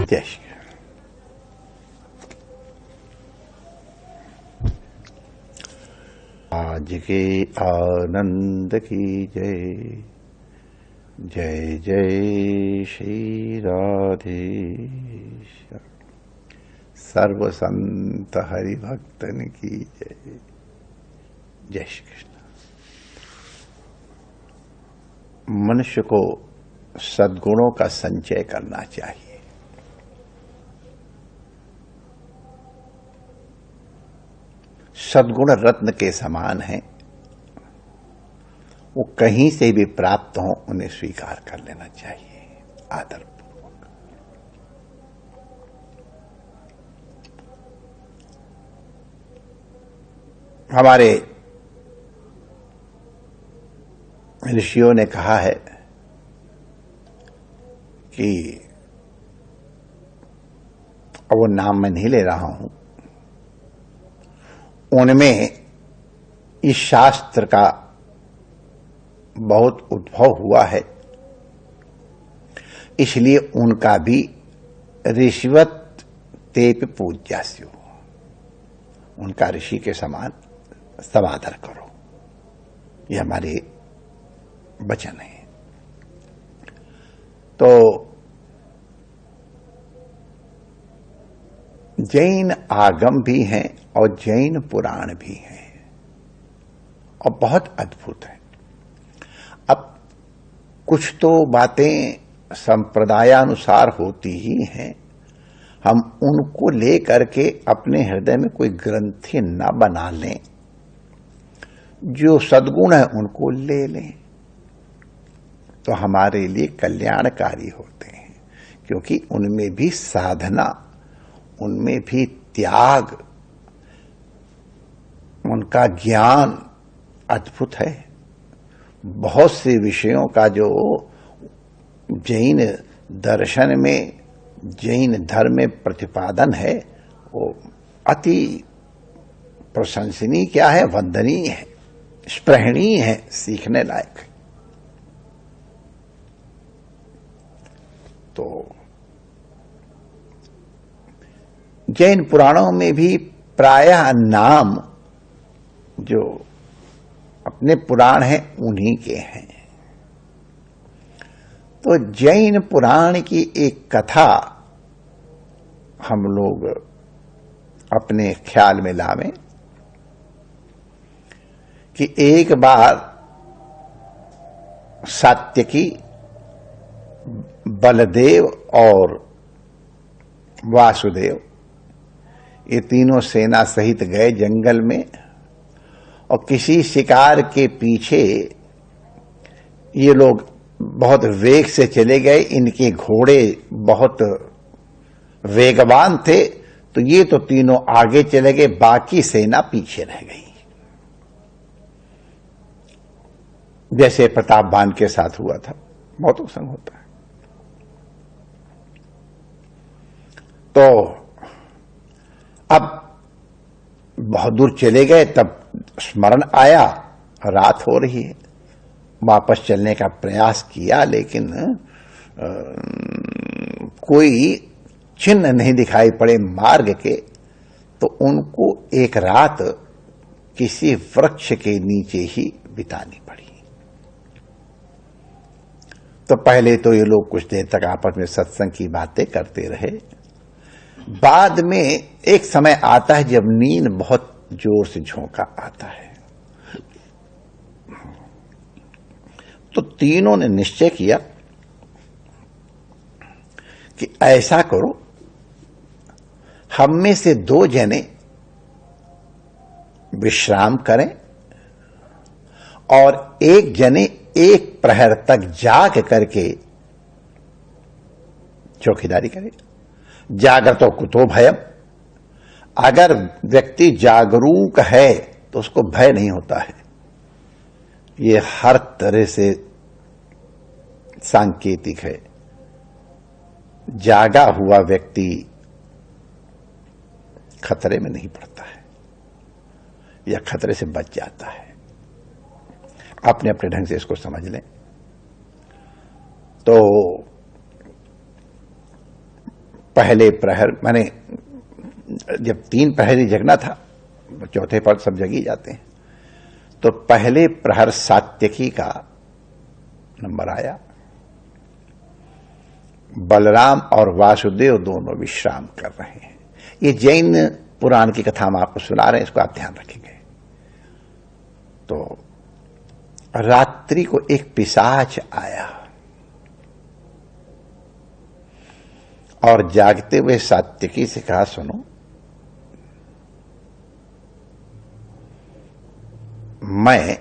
जय श्री आज के आनंद की जय। जय जय श्री राधेश। सर्व संत हरि भक्तन की जय। जय श्री कृष्ण। मनुष्य को सद्गुणों का संचय करना चाहिए। सद्गुण रत्न के समान हैं, वो कहीं से भी प्राप्त हो उन्हें स्वीकार कर लेना चाहिए आदरपूर्वक। हमारे ऋषियों ने कहा है कि, अब वो नाम मैं नहीं ले रहा हूं, उनमें इस शास्त्र का बहुत उद्भव हुआ है, इसलिए उनका भी ऋषिवत तेप पूज्यास्यो, उनका ऋषि के समान समादर करो। यह हमारे वचन है। तो जैन आगम भी हैं और जैन पुराण भी हैं और बहुत अद्भुत है। अब कुछ तो बातें संप्रदायानुसार होती ही हैं, हम उनको लेकर के अपने हृदय में कोई ग्रंथि न बना लें। जो सद्गुण है उनको ले लें तो हमारे लिए कल्याणकारी होते हैं, क्योंकि उनमें भी साधना, उनमें भी त्याग, उनका ज्ञान अद्भुत है। बहुत से विषयों का जो जैन दर्शन में, जैन धर्म में प्रतिपादन है, वो अति प्रशंसनीय क्या है, वंदनीय है, स्पृहणीय है, सीखने लायक है। तो जैन पुराणों में भी प्रायः नाम जो अपने पुराण हैं उन्हीं के हैं। तो जैन पुराण की एक कथा हम लोग अपने ख्याल में लावें कि एक बार सात्यकी, बलदेव और वासुदेव, ये तीनों सेना सहित गए जंगल में और किसी शिकार के पीछे ये लोग बहुत वेग से चले गए। इनके घोड़े बहुत वेगवान थे, तो ये तो तीनों आगे चले गए, बाकी सेना पीछे रह गई। जैसे प्रतापवान के साथ हुआ था, बहुत प्रसंग होता है। तो अब बहुत दूर चले गए, तब स्मरण आया रात हो रही है। वापस चलने का प्रयास किया, लेकिन कोई चिन्ह नहीं दिखाई पड़े मार्ग के। तो उनको एक रात किसी वृक्ष के नीचे ही बितानी पड़ी। तो पहले तो ये लोग कुछ देर तक आपस में सत्संग की बातें करते रहे। बाद में एक समय आता है जब नींद बहुत जोर से झोंका आता है। तो तीनों ने निश्चय किया कि ऐसा करो, हम में से दो जने विश्राम करें और एक जने एक प्रहर तक जाग करके चौकीदारी करे। जागृतो कुतो भयम, अगर व्यक्ति जागरूक है तो उसको भय नहीं होता है। ये हर तरह से सांकेतिक है। जागा हुआ व्यक्ति खतरे में नहीं पड़ता है या खतरे से बच जाता है। अपने अपने ढंग से इसको समझ लें। तो पहले प्रहर, माने जब 3 प्रहर ही जगना था, चौथे पर सब जगी जाते हैं, तो पहले प्रहर सात्यकी का नंबर आया। बलराम और वासुदेव दोनों विश्राम कर रहे हैं। ये जैन पुराण की कथा हम आपको सुना रहे हैं, इसको आप ध्यान रखेंगे। तो रात्रि को एक पिशाच आया और जागते हुए सात्यकी से कहा, सुनो, मैं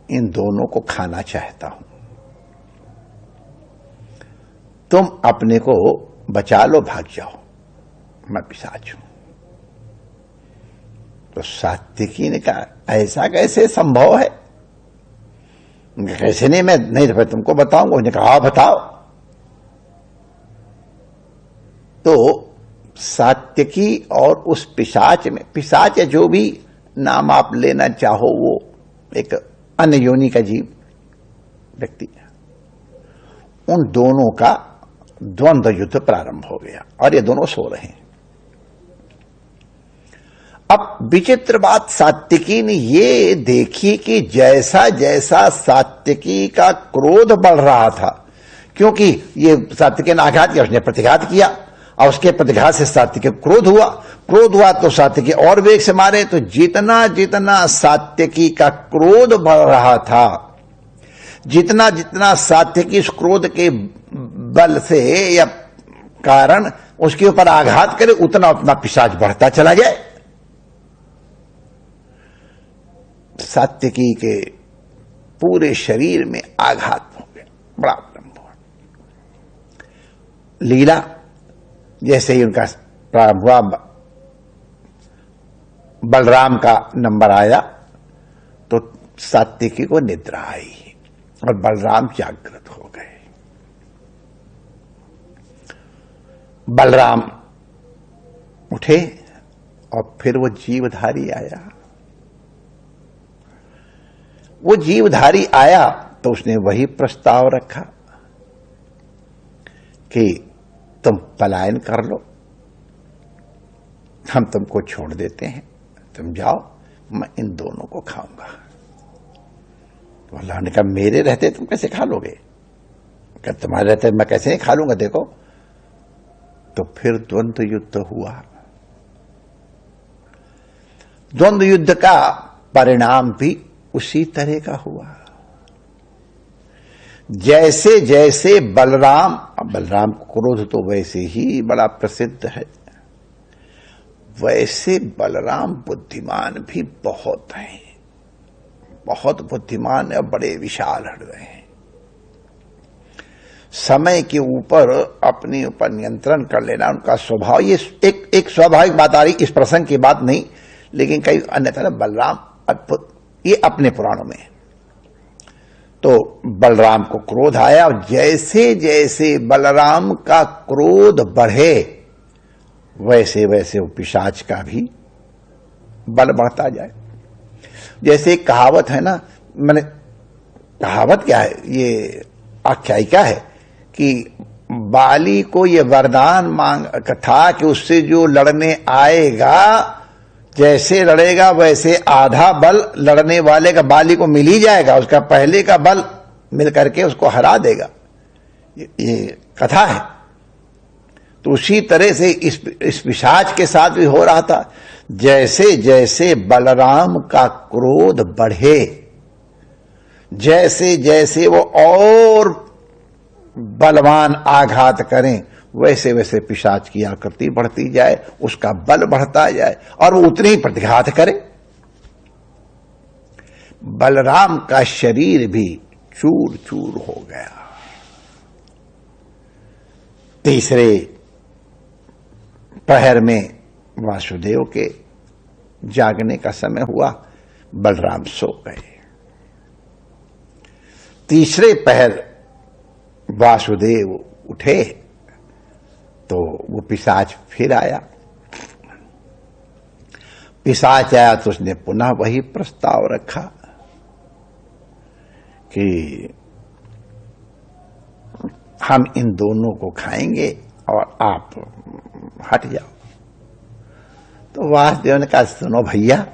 इन दोनों को खाना चाहता हूं, तुम अपने को बचा लो, भाग जाओ, मैं पिशाच हूं। तो सात्यकी ने कहा, ऐसा कैसे संभव है? कैसे नहीं, मैं नहीं तो तुमको बताऊंगा। उन्होंने कहा, हाँ बताओ। तो सात्यकी और उस पिशाच में, पिशाच या जो भी नाम आप लेना चाहो, वो एक अन्य योनि का जीव व्यक्ति, उन दोनों का द्वंद्व युद्ध प्रारंभ हो गया और ये दोनों सो रहे हैं। अब विचित्र बात सात्यकी ने ये देखी कि जैसा जैसा सात्यकी का क्रोध बढ़ रहा था, क्योंकि ये सात्यकी ने आघात किया, उसने प्रतिघात किया और उसके प्रतिघात से सात्यकी क्रोध हुआ तो सात्यकी और वेग से मारे। तो जितना जितना सात्यकी का क्रोध बढ़ रहा था, जितना जितना सात्यकी इस क्रोध के बल से या कारण उसके ऊपर आघात करे, उतना उतना पिशाच बढ़ता चला जाए। सात्यकी के पूरे शरीर में आघात हो गया, बड़ा आरंभ हुआ। लीला जैसे ही उनका प्रारंभ हुआ, बलराम का नंबर आया तो सात्यकी को निद्रा आई और बलराम जागृत हो गए। बलराम उठे और फिर वो जीवधारी आया। वो जीवधारी आया तो उसने वही प्रस्ताव रखा कि तुम पलायन कर लो, हम तुमको छोड़ देते हैं, तुम जाओ, मैं इन दोनों को खाऊंगा। तो अल्लाह ने कहा, मेरे रहते तुम कैसे खा लोगे? क्या तुम्हारे रहते मैं कैसे नहीं खा लूंगा? देखो, तो फिर द्वंद्व युद्ध हुआ। द्वंद्व युद्ध का परिणाम भी उसी तरह का हुआ। जैसे जैसे बलराम क्रोध तो वैसे ही बड़ा प्रसिद्ध है, वैसे बलराम बुद्धिमान भी बहुत हैं, बहुत बुद्धिमान और बड़े विशाल हृदय हैं। समय के ऊपर अपने ऊपर नियंत्रण कर लेना उनका स्वभाव, ये एक स्वाभाविक बात आ रही, इस प्रसंग की बात नहीं, लेकिन कई अन्य तरह बलराम अद्भुत, ये अपने पुराणों में। तो बलराम को क्रोध आया और जैसे जैसे बलराम का क्रोध बढ़े, वैसे वैसे वो पिशाच का भी बल बढ़ता जाए। जैसे एक कहावत है ना, मैंने कहावत क्या है, ये आख्यायिका है कि बाली को ये वरदान मांग था कि उससे जो लड़ने आएगा, जैसे लड़ेगा वैसे आधा बल लड़ने वाले का बाली को मिल ही जाएगा, उसका पहले का बल मिल करके उसको हरा देगा। ये कथा है। तो उसी तरह से इस पिशाच के साथ भी हो रहा था। जैसे जैसे बलराम का क्रोध बढ़े, जैसे जैसे वो और बलवान आघात करें, वैसे वैसे पिशाच की आकृति बढ़ती जाए, उसका बल बढ़ता जाए और वो उतने ही प्रतिघात करे। बलराम का शरीर भी चूर चूर हो गया। तीसरे प्रहर में वासुदेव के जागने का समय हुआ, बलराम सो गए। तीसरे पहर वासुदेव उठे तो वो पिशाच फिर आया। पिशाच आया तो उसने पुनः वही प्रस्ताव रखा कि हम इन दोनों को खाएंगे और आप हट जाओ। तो वासुदेव ने कहा, सुनो भैया,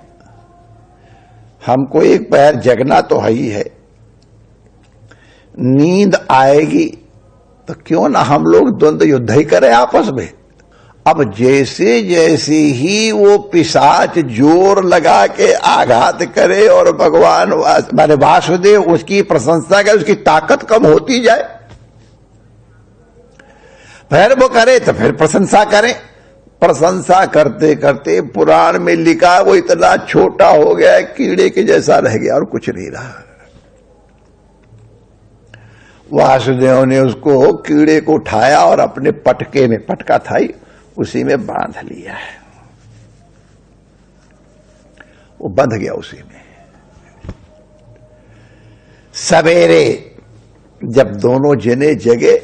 हमको एक पैर जगना तो है ही है, नींद आएगी तो क्यों ना हम लोग द्वंद्व युद्ध ही करें आपस में। अब जैसे जैसे ही वो पिशाच जोर लगा के आघात करे और भगवान माने वासुदेव उसकी प्रशंसा करे, उसकी ताकत कम होती जाए, फिर वो करे तो फिर प्रशंसा करें। प्रशंसा करते करते पुराण में लिखा वो इतना छोटा हो गया, कीड़े के जैसा रह गया और कुछ नहीं रहा। वासुदेव ने उसको कीड़े को उठाया और अपने पटके में, पटका था ही, उसी में बांध लिया है। वो बंध गया उसी में। सवेरे जब दोनों जने जगे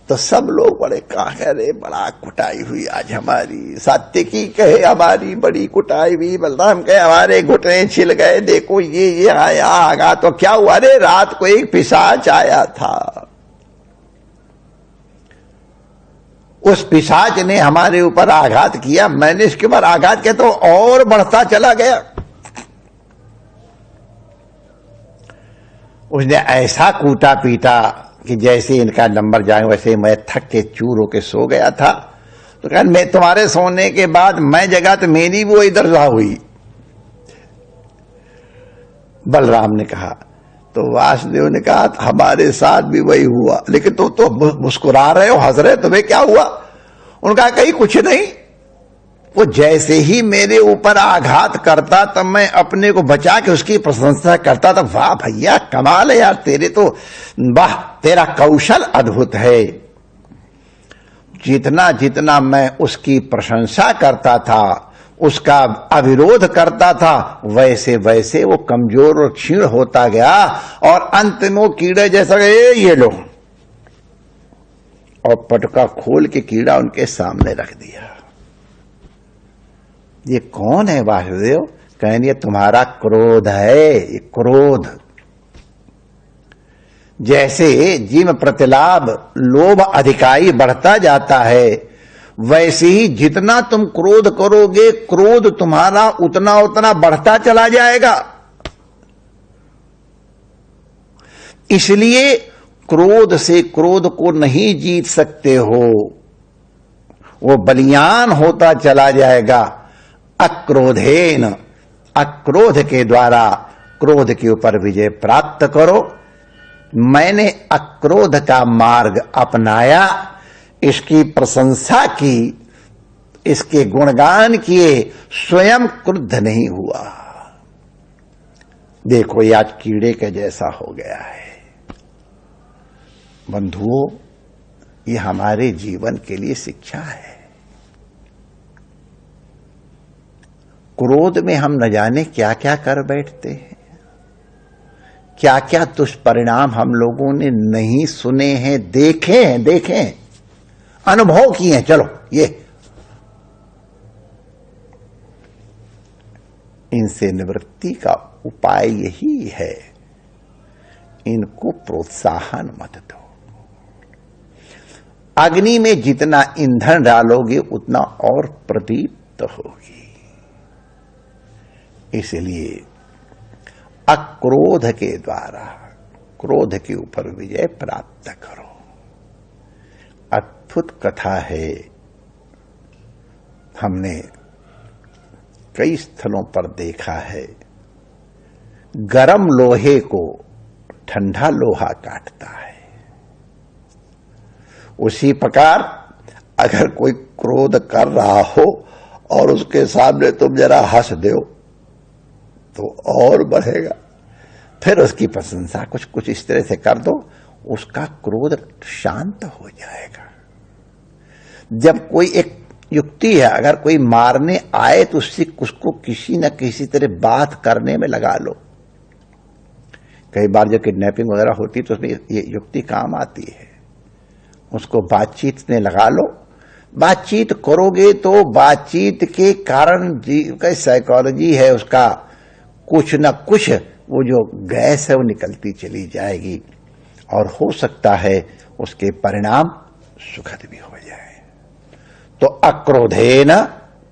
तो सब लोग बड़े कह रहे, बड़ा कुटाई हुई आज हमारी। सात्यकी कहे हमारी बड़ी कुटाई हुई, बलराम कहे हमारे घुटने छिल गए, देखो ये आया आगा। तो क्या हुआ, अरे रात को एक पिशाच आया था, उस पिशाच ने हमारे ऊपर आघात किया, मैंने इसके ऊपर आघात किया तो और बढ़ता चला गया। उसने ऐसा कूटा पीटा कि जैसे इनका नंबर जाए वैसे मैं थक के चूर होके सो गया था। तो कहा, मैं तुम्हारे सोने के बाद मैं जगा तो मेरी वो इधर रहा हुई। बलराम ने कहा। तो वासुदेव ने कहा, हमारे साथ भी वही हुआ, लेकिन तुम तो मुस्कुरा रहे हो, हंस रहे, तुम्हें क्या हुआ? उनका कहीं कुछ नहीं, वो जैसे ही मेरे ऊपर आघात करता तब मैं अपने को बचा के उसकी प्रशंसा करता था। वाह भैया, कमाल है यार तेरे तो, वाह तेरा कौशल अद्भुत है। जितना जितना मैं उसकी प्रशंसा करता था, उसका अविरोध करता था, वैसे वैसे वो कमजोर और क्षीण होता गया और अंत में वो कीड़े जैसा, ये लो, और पटका खोल के कीड़ा उनके सामने रख दिया। ये कौन है वासुदेव? कहने ये तुम्हारा क्रोध है, ये क्रोध। जैसे जीव प्रतिलाभ लोभ अधिकारी बढ़ता जाता है, वैसे ही जितना तुम क्रोध करोगे, क्रोध तुम्हारा उतना उतना बढ़ता चला जाएगा। इसलिए क्रोध से क्रोध को नहीं जीत सकते हो, वो बलियान होता चला जाएगा। अक्रोधेन, अक्रोध के द्वारा क्रोध के ऊपर विजय प्राप्त करो। मैंने अक्रोध का मार्ग अपनाया, इसकी प्रशंसा की, इसके गुणगान किए, स्वयं क्रुद्ध नहीं हुआ। देखो ये आज कीड़े के जैसा हो गया है। बंधुओं, ये हमारे जीवन के लिए शिक्षा है। क्रोध में हम न जाने क्या क्या कर बैठते हैं, क्या क्या दुष्परिणाम हम लोगों ने नहीं सुने हैं, देखे हैं, अनुभव किए हैं। चलो ये इनसे निवृत्ति का उपाय यही है, इनको प्रोत्साहन मत दो। अग्नि में जितना ईंधन डालोगे उतना और प्रदीप्त होगी। इसलिए अक्रोध के द्वारा क्रोध के ऊपर विजय प्राप्त करो। अद्भुत कथा है, हमने कई स्थलों पर देखा है। गरम लोहे को ठंडा लोहा काटता है। उसी प्रकार अगर कोई क्रोध कर रहा हो और उसके सामने तुम जरा हंस दो तो और बढ़ेगा। फिर उसकी प्रशंसा कुछ इस तरह से कर दो, उसका क्रोध शांत हो जाएगा। जब कोई एक युक्ति है, अगर कोई मारने आए तो उसको किसी न किसी तरह बात करने में लगा लो। कई बार जो किडनैपिंग वगैरह होती तो उसमें ये युक्ति काम आती है। उसको बातचीत में लगा लो। बातचीत करोगे तो बातचीत के कारण जीव का साइकोलॉजी है, उसका कुछ न कुछ वो जो गैस है वो निकलती चली जाएगी और हो सकता है उसके परिणाम सुखद भी हो जाए। तो अक्रोधेन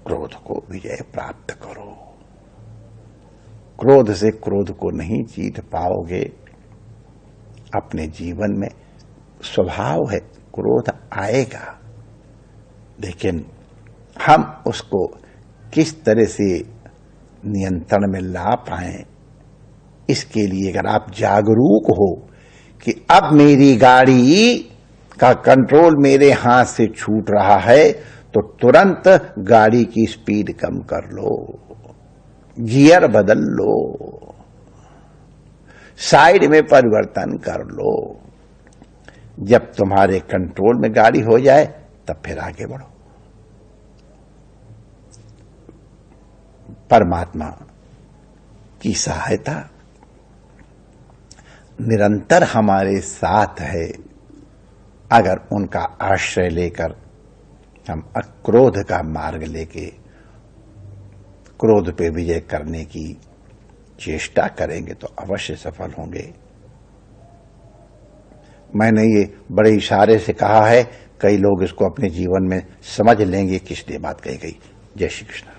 क्रोध को विजय प्राप्त करो। क्रोध से क्रोध को नहीं जीत पाओगे। अपने जीवन में स्वभाव है, क्रोध आएगा, लेकिन हम उसको किस तरह से नियंत्रण में ला पाएं, इसके लिए अगर आप जागरूक हो कि अब मेरी गाड़ी का कंट्रोल मेरे हाथ से छूट रहा है, तो तुरंत गाड़ी की स्पीड कम कर लो, गियर बदल लो, साइड में परिवर्तन कर लो। जब तुम्हारे कंट्रोल में गाड़ी हो जाए तब फिर आगे बढ़ो। परमात्मा की सहायता निरंतर हमारे साथ है। अगर उनका आश्रय लेकर हम अक्रोध का मार्ग लेके क्रोध पे विजय करने की चेष्टा करेंगे तो अवश्य सफल होंगे। मैंने ये बड़े इशारे से कहा है, कई लोग इसको अपने जीवन में समझ लेंगे किस लिए बात कही गई। जय श्री कृष्ण।